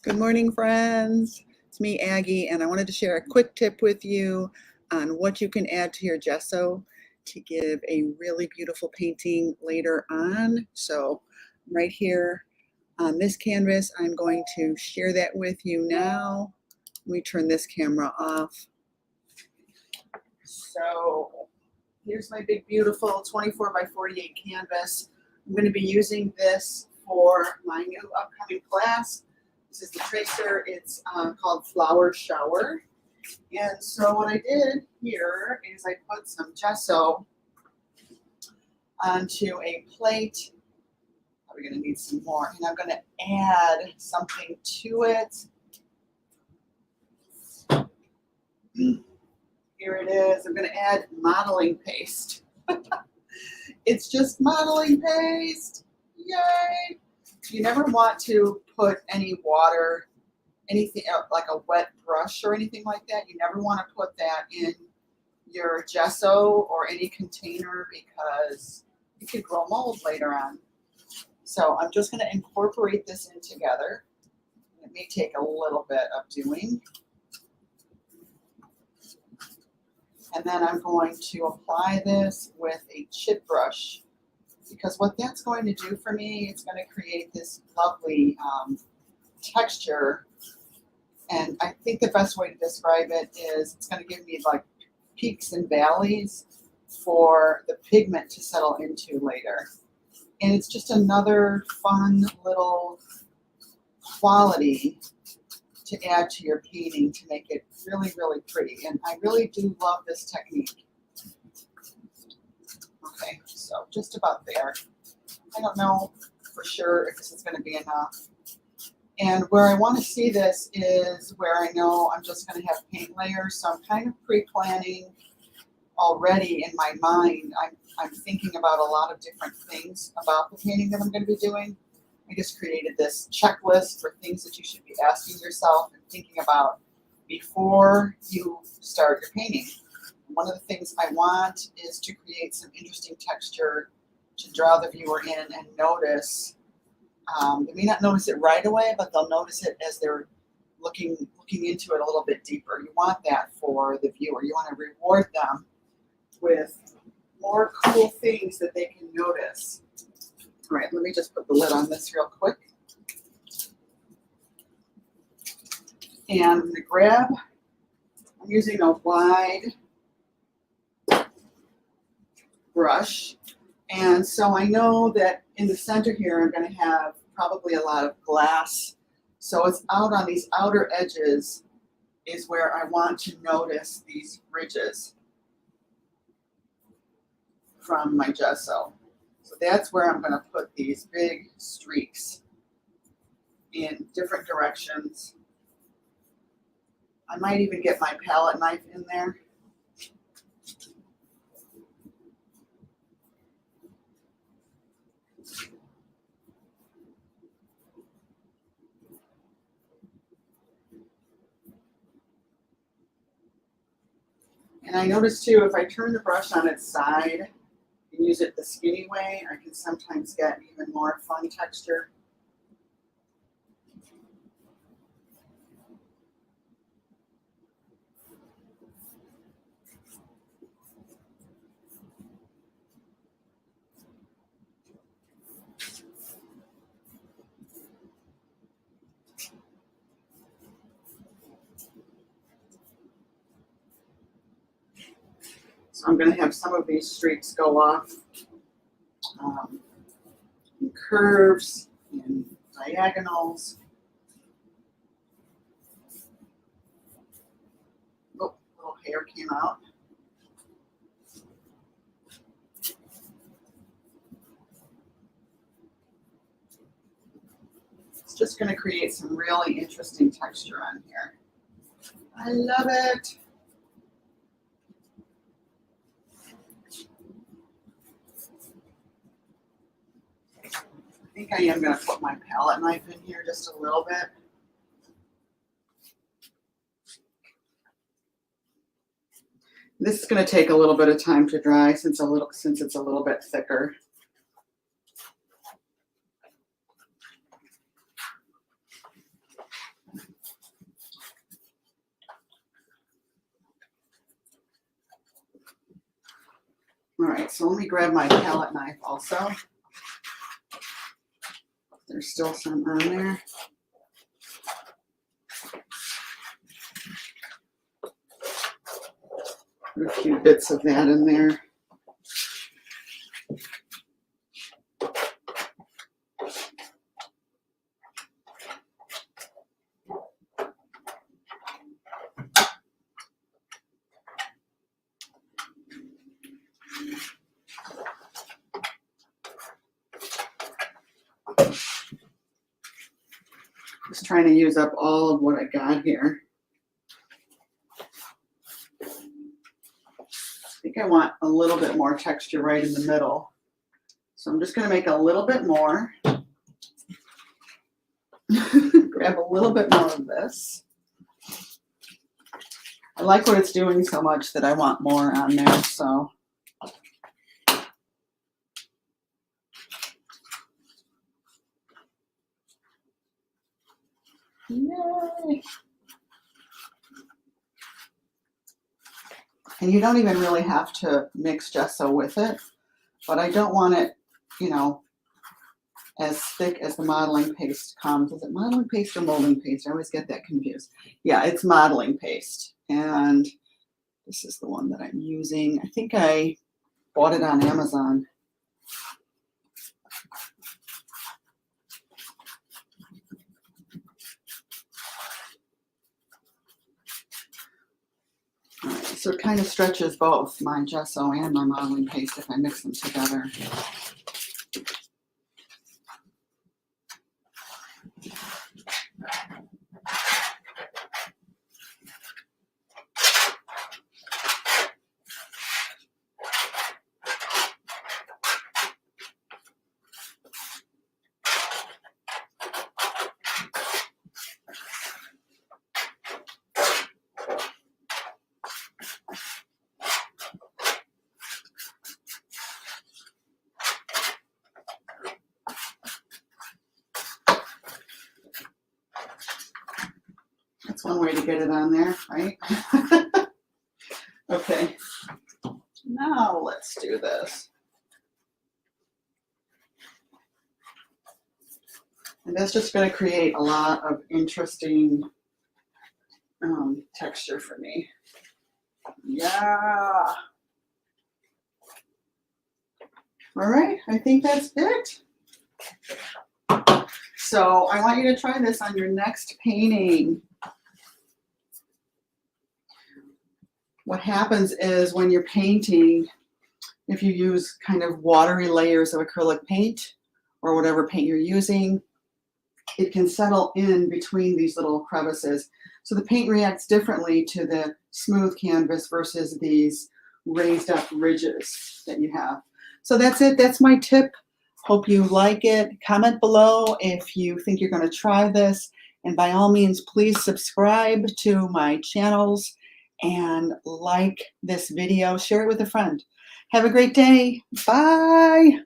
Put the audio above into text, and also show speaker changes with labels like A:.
A: Good morning, friends. It's me, Aggie, and I wanted to share a quick tip with you on what you can add to your gesso to give a really beautiful painting later on. So right here on this canvas, I'm going to share that with you now. Let me turn this camera off. So here's my big, beautiful 24 by 48 canvas. I'm going to be using this for my new upcoming class. This is the tracer. It's called Flower Shower. And so what I did here is I put some gesso onto a plate. We're going to need some more. And I'm going to add something to it. Here it is. I'm going to add modeling paste. It's just modeling paste. Yay! You never want to put any water, anything like a wet brush or anything like that. You never want to put that in your gesso or any container because it could grow mold later on. So I'm just going to incorporate this in together. It may take a little bit of doing. And then I'm going to apply this with a chip brush because what that's going to do for me, it's going to create this lovely texture. And I think the best way to describe it is it's going to give me like peaks and valleys for the pigment to settle into later. And it's just another fun little quality to add to your painting to make it really, really pretty. And I really do love this technique. Okay, so just about there. I don't know for sure if this is going to be enough. And where I want to see this is where I know I'm just going to have paint layers. So I'm kind of pre-planning already in my mind. I'm thinking about a lot of different things about the painting that I'm going to be doing. I just created this checklist for things that you should be asking yourself and thinking about before you start your painting. One of the things I want is to create some interesting texture to draw the viewer in and notice. They may not notice it right away, but they'll notice it as they're looking into it a little bit deeper. You want that for the viewer. You want to reward them with more cool things that they can notice. All right, let me just put the lid on this real quick. And I'm going to grab, I'm using a wide brush. And so I know that in the center here, I'm going to have probably a lot of glass. So it's out on these outer edges is where I want to notice these ridges from my gesso. So that's where I'm going to put these big streaks in different directions. I might even get my palette knife in there. And I notice too, if I turn the brush on its side and use it the skinny way, I can sometimes get even more fun texture. So I'm going to have some of these streaks go off in curves and diagonals. Oh, little hair came out. It's just going to create some really interesting texture on here. I love it. I think I am going to put my palette knife in here just a little bit. This is going to take a little bit of time to dry since it's a little bit thicker. All right, so let me grab my palette knife also. There's still some on there. Put a few bits of that in there. Just trying to use up all of what I got here. I think I want a little bit more texture right in the middle. So I'm just going to make a little bit more. Grab a little bit more of this. I like what it's doing so much that I want more on there, so. Yay! And you don't even really have to mix gesso with it, but I don't want it, you know, as thick as the modeling paste comes. Is it modeling paste or molding paste? I always get that confused. Yeah, it's modeling paste. And this is the one that I'm using. I think I bought it on Amazon. All right, so it kind of stretches both my gesso and my modeling paste if I mix them together. That's one way to get it on there, right? Okay, now let's do this. And that's just going to create a lot of interesting texture for me. Yeah. All right, I think that's it. So I want you to try this on your next painting. What happens is when you're painting, if you use kind of watery layers of acrylic paint or whatever paint you're using, it can settle in between these little crevices. So the paint reacts differently to the smooth canvas versus these raised up ridges that you have. So that's it. That's my tip. Hope you like it. Comment below if you think you're going to try this. And by all means, please subscribe to my channels and like this video. Share it with a friend. Have a great day. Bye.